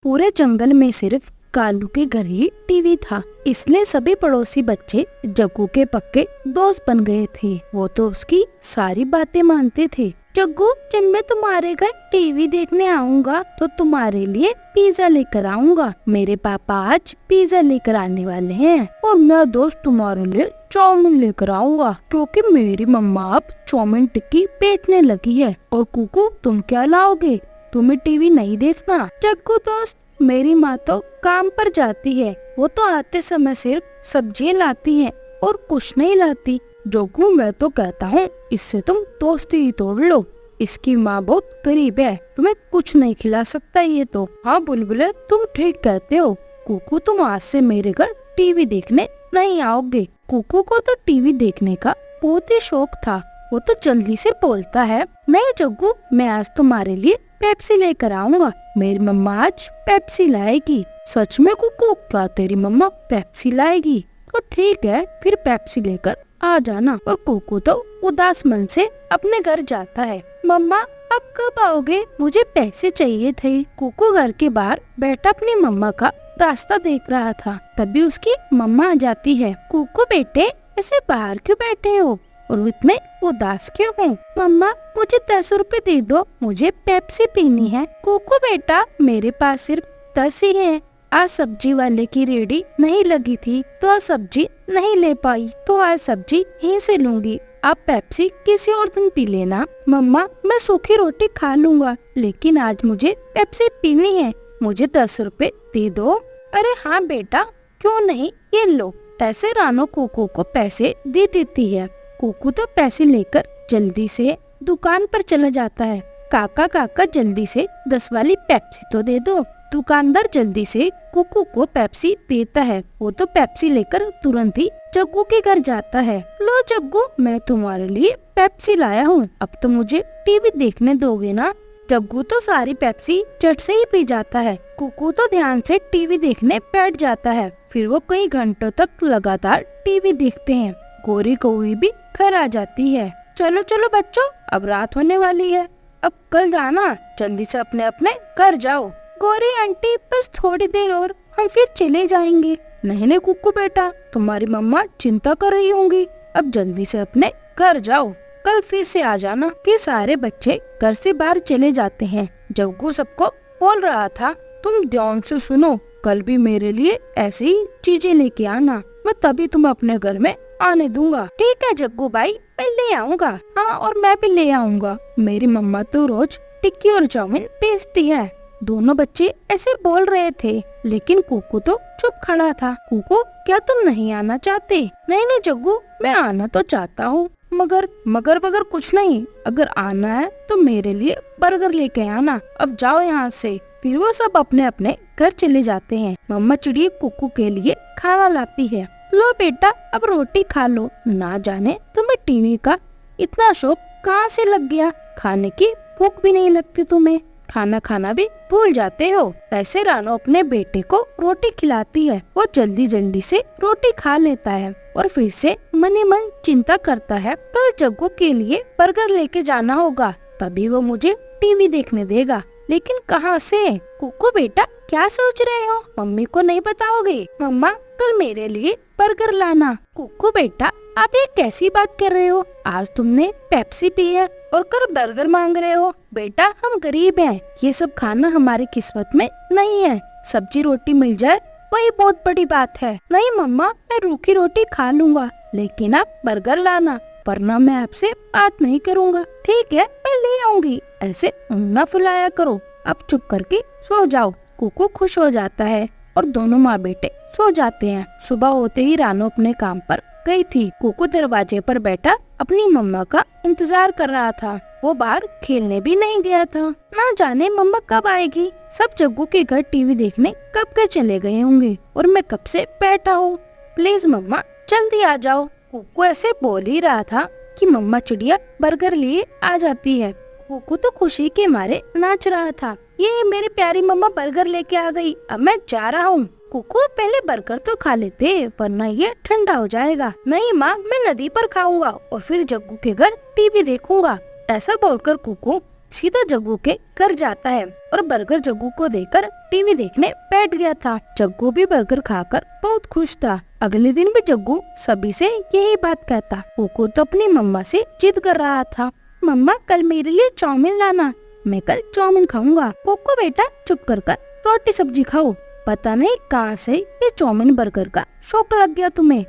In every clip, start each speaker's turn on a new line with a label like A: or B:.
A: पूरे जंगल में सिर्फ कालू के घर ही टीवी था, इसलिए सभी पड़ोसी बच्चे जग्गू के पक्के दोस्त बन गए थे। वो तो उसकी सारी बातें मानते थे। जग्गू, जब मैं तुम्हारे घर टीवी देखने आऊंगा तो तुम्हारे लिए पिज्जा लेकर आऊंगा। मेरे पापा आज पिज्जा लेकर आने वाले हैं और मैं दोस्त तुम्हारे लिए चाउमीन लेकर आऊंगा, क्योंकि मेरी मम्मा अब चाउमीन टिक्की बेचने लगी है। और कुकू, तुम क्या लाओगे? तुम्हें टीवी नहीं देखना। जग्गू दोस्त, मेरी माँ तो काम पर जाती है, वो तो आते समय सिर्फ सब्जियाँ लाती है और कुछ नहीं लाती। जग्गू, मैं तो कहता हूँ इससे तुम दोस्ती ही तोड़ लो। इसकी माँ बहुत गरीब है, तुम्हें कुछ नहीं खिला सकता ये तो। हाँ बुलबुले, तुम ठीक कहते हो। कुकू, तुम आज से मेरे घर टीवी देखने नहीं आओगे। कुकू को तो टीवी देखने का बहुत ही शौक था, वो तो जल्दी से बोलता है, नहीं जग्गू, मैं आज तुम्हारे लिए पेप्सी लेकर आऊंगा। मेरी मम्मा आज पेप्सी लाएगी। सच में कुकू? क्या तेरी मम्मा पेप्सी लाएगी? तो ठीक है, फिर पेप्सी लेकर आ जाना। और कुकू तो उदास मन से अपने घर जाता है। मम्मा, अब कब आओगे? मुझे पैसे चाहिए थे। कुकू घर के बाहर बैठा अपनी मम्मा का रास्ता देख रहा था, तभी उसकी मम्मा आ जाती है। कुकू बेटे, ऐसे बाहर क्यों बैठे हो और इतने उदास क्यों हो? मम्मा, मुझे 10 रुपए दे दो, मुझे पेप्सी पीनी है। कुकू बेटा, मेरे पास सिर्फ 10 ही है। आज सब्जी वाले की रेडी नहीं लगी थी तो आज सब्जी नहीं ले पाई, तो आज सब्जी यहीं से लूंगी। आप पेप्सी किसी और दिन पी लेना। मम्मा, मैं सूखी रोटी खा लूंगा, लेकिन आज मुझे पेप्सी पीनी है, मुझे 10 रुपए दे दो। अरे हाँ बेटा, क्यों नहीं, ये लो। ऐसे रानो कुकू को पैसे दे देती है। कुकू तो पैसे लेकर जल्दी से दुकान पर चला जाता है। काका काका, जल्दी से 10 वाली पेप्सी तो दे दो। दुकानदार जल्दी से कुकू को पेप्सी देता है। वो तो पेप्सी लेकर तुरंत ही जग्गू के घर जाता है। लो जग्गू, मैं तुम्हारे लिए पेप्सी लाया हूँ, अब तो मुझे टीवी देखने दोगे ना? जग्गू तो सारी पेप्सी झट से ही पी जाता है। कुकू तो ध्यान से टीवी देखने बैठ जाता है। फिर वो कई घंटों तक लगातार टीवी देखते हैं। गोरी कौवी भी घर आ जाती है। चलो चलो बच्चों, अब रात होने वाली है, अब कल जाना, जल्दी से अपने अपने घर जाओ। गोरी आंटी, बस थोड़ी देर और, हम फिर चले जाएंगे। नहीं नहीं कुकू बेटा, तुम्हारी मम्मा चिंता कर रही होंगी, अब जल्दी से अपने घर जाओ, कल फिर से आ जाना। फिर सारे बच्चे घर से बाहर चले जाते हैं। जग्गू सबको बोल रहा था, तुम ध्यान से सुनो, कल भी मेरे लिए ऐसी ही चीजें लेके आना, मैं तभी तुम्हें अपने घर में आने दूंगा। ठीक है जग्गू भाई, मैं ले आऊंगा। हाँ, और मैं भी ले आऊंगा, मेरी मम्मा तो रोज टिक्की और चाउमीन बेचती है। दोनों बच्चे ऐसे बोल रहे थे, लेकिन कुकू तो चुप खड़ा था। कुकू, क्या तुम नहीं आना चाहते? नहीं नहीं जग्गू, मैं आना तो चाहता हूँ, मगर मगर वगर कुछ नहीं, अगर आना है तो मेरे लिए बर्गर लेके आना, अब जाओ यहाँ से। फिर वो सब अपने अपने घर चले जाते हैं। मम्मा चिड़िया कुकू के लिए खाना लाती है। लो बेटा, अब रोटी खा लो। ना जाने तुम्हें टीवी का इतना शौक कहाँ से लग गया, खाने की भूख भी नहीं लगती तुम्हें, खाना खाना भी भूल जाते हो। ऐसे रानो अपने बेटे को रोटी खिलाती है। वो जल्दी जल्दी से रोटी खा लेता है और फिर से मन ही मन चिंता करता है, कल जग्गू के लिए बर्गर लेके जाना होगा, तभी वो मुझे टीवी देखने देगा, लेकिन कहाँ से? कुकू बेटा, क्या सोच रहे हो? मम्मी को नहीं बताओगे? मम्मा, कल मेरे लिए बर्गर लाना। कुकू बेटा, आप ये कैसी बात कर रहे हो? आज तुमने पेप्सी पी है और कल बर्गर मांग रहे हो? बेटा, हम गरीब हैं, ये सब खाना हमारी किस्मत में नहीं है, सब्जी रोटी मिल जाए वही बहुत बड़ी बात है। नहीं मम्मा, मैं रूखी रोटी खा लूंगा, लेकिन आप बर्गर लाना, वरना मैं आपसे बात नहीं करूँगा। ठीक है, मैं ले आऊंगी, ऐसे ना फुलाया करो, अब चुप करके सो जाओ। कुकू खुश हो जाता है और दोनों माँ बेटे सो जाते हैं। सुबह होते ही रानो अपने काम पर गई थी। कुकू दरवाजे पर बैठा अपनी मम्मा का इंतजार कर रहा था। वो बाहर खेलने भी नहीं गया था। ना जाने मम्मा कब आएगी। सब जग्गू के घर टीवी देखने कब के चले गए होंगे और मैं कब से बैठा हूँ। प्लीज मम्मा जल्दी आ जाओ। कुकू ऐसे बोल ही रहा था कि मम्मा चिड़िया बर्गर लिए आ जाती है। कुकू तो खुशी के मारे नाच रहा था। ये मेरी प्यारी मम्मा बर्गर लेके आ गई, अब मैं जा रहा हूँ। कुकू, पहले बर्गर तो खा लेते, वरना ये ठंडा हो जाएगा। नहीं माँ, मैं नदी पर खाऊंगा और फिर जग्गू के घर टीवी देखूंगा। ऐसा बोलकर कुकू सीधा जग्गू के घर जाता है और बर्गर जग्गू को देकर टीवी देखने बैठ गया था। जग्गू भी बर्गर खाकर बहुत खुश था। अगले दिन भी जग्गू सभी से यही बात कहता। कुकू तो अपनी मम्मा से जिद कर रहा था, मम्मा कल मेरे लिए चाउमीन लाना, मैं कल चाउमीन खाऊंगा। कुकू बेटा चुप कर रोटी सब्जी खाओ, पता नहीं कहाँ से ये चाउमीन बर्गर का शौक लग गया तुम्हें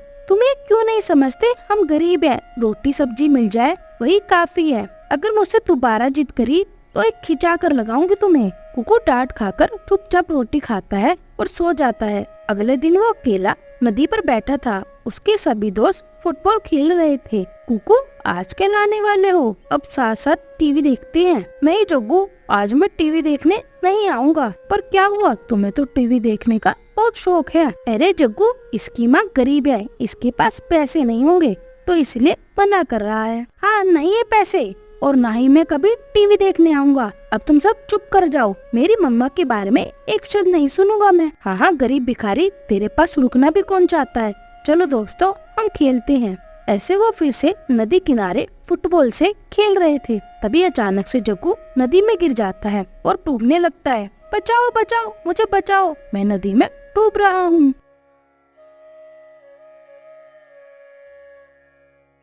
A: क्यों नहीं समझते हम गरीब हैं, रोटी सब्जी मिल जाए वही काफी है। अगर मुझसे दोबारा जिद करी तो एक खिंचा कर लगाऊंगी तुम्हें। कुकू डांट खाकर चुपचाप रोटी खाता है और सो जाता है। अगले दिन वो अकेला नदी पर बैठा था। उसके सभी दोस्त फुटबॉल खेल रहे थे। कुकू आज क्या लाने वाले हो, अब साथ साथ टीवी देखते हैं। नहीं जग्गू, आज मैं टीवी देखने नहीं आऊंगा। पर क्या हुआ, तुम्हें तो टीवी देखने का बहुत शौक है। अरे जग्गू, इसकी माँ गरीब है, इसके पास पैसे नहीं होंगे तो इसलिए मना कर रहा है। हाँ नहीं है पैसे और ना ही मैं कभी टीवी देखने आऊंगा। अब तुम सब चुप कर जाओ, मेरी मम्मा के बारे में एक शब्द नहीं सुनूंगा मैं। हाँ गरीब भिखारी, तेरे पास रुकना भी कौन चाहता है। चलो दोस्तों हम खेलते हैं। ऐसे वो फिर से नदी किनारे फुटबॉल से खेल रहे थे। तभी अचानक से जग्गू नदी में गिर जाता है और डूबने लगता है। बचाओ बचाओ, मुझे बचाओ, मैं नदी में डूब रहा हूँ।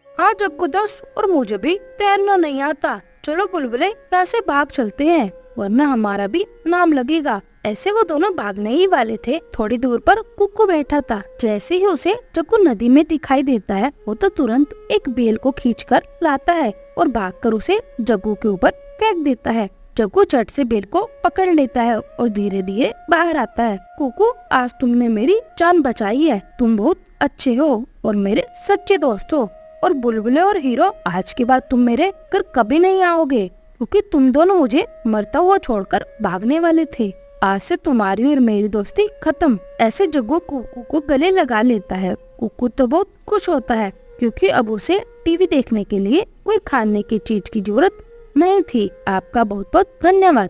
A: हाँ जग्गू दोस्त, और मुझे भी तैरना नहीं आता। चलो बुलबुले यहाँ से भाग चलते हैं, वरना हमारा भी नाम लगेगा। ऐसे वो दोनों भागने ही वाले थे। थोड़ी दूर पर कुक्कू बैठा था। जैसे ही उसे जग्गू नदी में दिखाई देता है, वो तो तुरंत एक बेल को खींचकर लाता है और भागकर उसे जग्गू के ऊपर फेंक देता है। जग्गू झट से बेल को पकड़ लेता है और धीरे धीरे बाहर आता है। कुक्कू, आज तुमने मेरी जान बचाई है, तुम बहुत अच्छे हो और मेरे सच्चे दोस्त हो। और बुलबुले और हीरो, आज के बाद तुम मेरे घर कभी नहीं आओगे, क्योंकि तुम दोनों मुझे मरता हुआ छोड़कर भागने वाले थे। आज से तुम्हारी और मेरी दोस्ती खत्म। ऐसे जग्गू कुक्कू को गले लगा लेता है। कुक्कू तो बहुत खुश होता है, क्योंकि अब उसे टीवी देखने के लिए कोई खाने की चीज की जरूरत नहीं थी। आपका बहुत बहुत धन्यवाद।